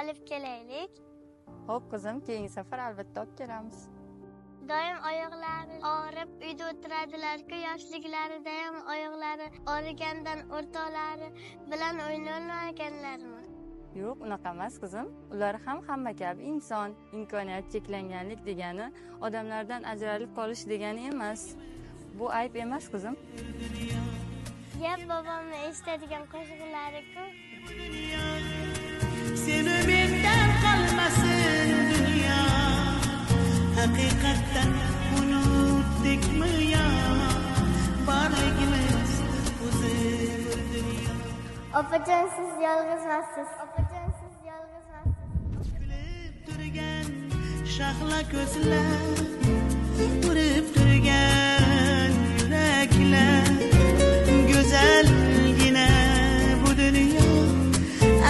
olib kelaylik. Xo'p qizim, keyingi safar albatta olib kelamiz. Doim oyoqlari og'rib uyda o'tiradilar-ku, yoshliklarida ham oyoqlari og'rigandan o'rtoqlari bilan o'ynolmaganlarmi? Yo'q, unaqa emas qizim. Ular ham hamma kabi inson. Imkoniyat cheklanganlik degani odamlardan ajralib qolish degani emas. Bu ayb emas qizim. Gap bobomni eshitadigan qo'shiqlari-ku. Seni mendan qolmasin dunyo, haqiqatdan unutdikmi yo, borligimiz o'zi bir dunyo. Opajon, siz yolg'izmisiz. Opajon, siz yolg'izmisiz. Kulib turgan shahla ko'zlar, urib turgan yuraklar, go'zalgina bu dunyo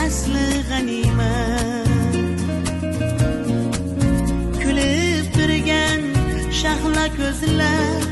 asli g'animat. Kulib turgan shahla ko'zlar,